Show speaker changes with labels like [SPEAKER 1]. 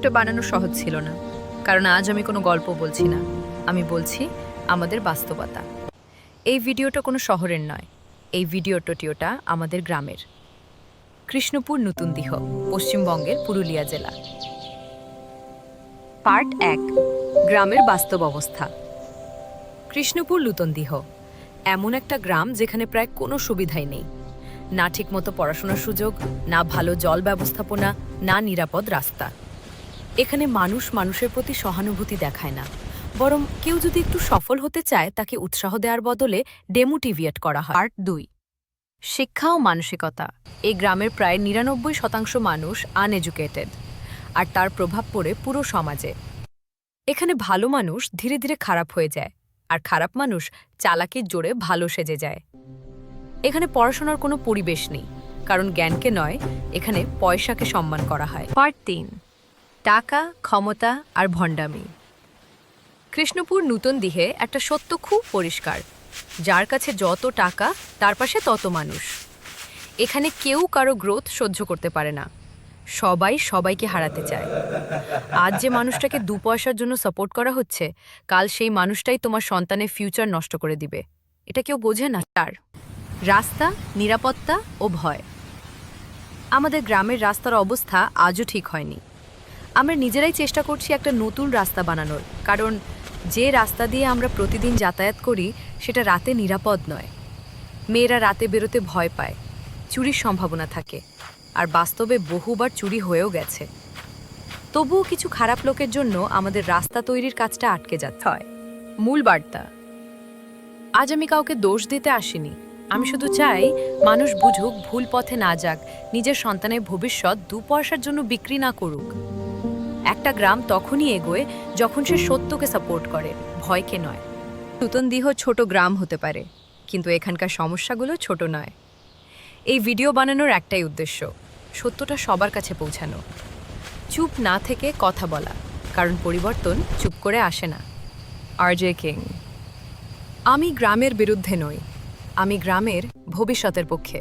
[SPEAKER 1] ভিডিওটা বানানো সহজ ছিল না, কারণ আজ আমি কোনো গল্প বলছি না, আমি বলছি আমাদের বাস্তবতা। এই ভিডিওটা কোনো শহরের নয়, এই ভিডিওটা আমাদের গ্রামের। কৃষ্ণপুর নতুনদিহ, পশ্চিমবঙ্গের পুরুলিয়া জেলা। পার্ট 1, গ্রামের বাস্তব অবস্থা। কৃষ্ণপুর নতুনদিহ এমন একটা গ্রাম যেখানে প্রায় কোনো সুবিধাই নেই। না ঠিকমতো পড়াশোনার সুযোগ, না ভালো জল ব্যবস্থাপনা, না নিরাপদ রাস্তা। এখানে মানুষ মানুষের প্রতি সহানুভূতি দেখায় না, বরং কেউ যদি একটু সফল হতে চায় তাকে উৎসাহ দেওয়ার বদলে ডেমোটিভিয়েট করা হয়। পার্ট 2, শিক্ষা ও মানসিকতা। এই গ্রামের প্রায় ৯৯% মানুষ আনএডুকেটেড, আর তার প্রভাব পড়ে পুরো সমাজে। এখানে ভালো মানুষ ধীরে ধীরে খারাপ হয়ে যায়, আর খারাপ মানুষ চালাকির জোরে ভালো সেজে যায়। এখানে পড়াশোনার কোনো পরিবেশ নেই, কারণ জ্ঞানকে নয়, এখানে পয়সাকে সম্মান করা হয়। পার্ট 3, টাকা, ক্ষমতা আর ভণ্ডামি। কৃষ্ণপুর নতুনদিহে একটা সত্য খুব পরিষ্কার: যার কাছে যত টাকা তার পাশে তত মানুষ। এখানে কেউ কারো গ্রোথ সহ্য করতে পারে না, সবাই সবাইকে হারাতে চায়। আজ যে মানুষটাকে 2 পয়সার জন্য সাপোর্ট করা হচ্ছে, কাল সেই মানুষটাই তোমার সন্তানের ফিউচার নষ্ট করে দিবে। এটা কেউ বোঝে না। তার রাস্তা, নিরাপত্তা ও ভয়। আমাদের গ্রামের রাস্তার অবস্থা আজও ঠিক হয়নি। আমরা নিজেরাই চেষ্টা করছি একটা নতুন রাস্তা বানানোর, কারণ যে রাস্তা দিয়ে আমরা প্রতিদিন যাতায়াত করি সেটা রাতে নিরাপদ নয়। মেয়েরা রাতে বেরোতে ভয় পায়, চুরির সম্ভাবনা থাকে, আর বাস্তবে বহুবার চুরি হয়েও গেছে। তবুও কিছু খারাপ লোকের জন্য আমাদের রাস্তা তৈরির কাজটা আটকে যাচ্ছে। হয় মূল বার্তা: আজ আমি কাউকে দোষ দিতে আসিনি, আমি শুধু চাই মানুষ বুঝুক, ভুল পথে না যাক, নিজের সন্তানের ভবিষ্যৎ 2 পয়সার জন্য বিক্রি না করুক। একটা গ্রাম তখনই এগোয় যখন সে সত্যকে সাপোর্ট করে, ভয়কে নয়। নতুনদিহ ছোট গ্রাম হতে পারে, কিন্তু এখানকার সমস্যাগুলো ছোট নয়। এই ভিডিও বানানোর একটাই উদ্দেশ্য: সত্যটা সবার কাছে পৌঁছানো। চুপ না থেকে কথা বলা, কারণ পরিবর্তন চুপ করে আসে না। RJ king. আমি গ্রামের বিরুদ্ধে নই, আমি গ্রামের ভবিষ্যতের পক্ষে।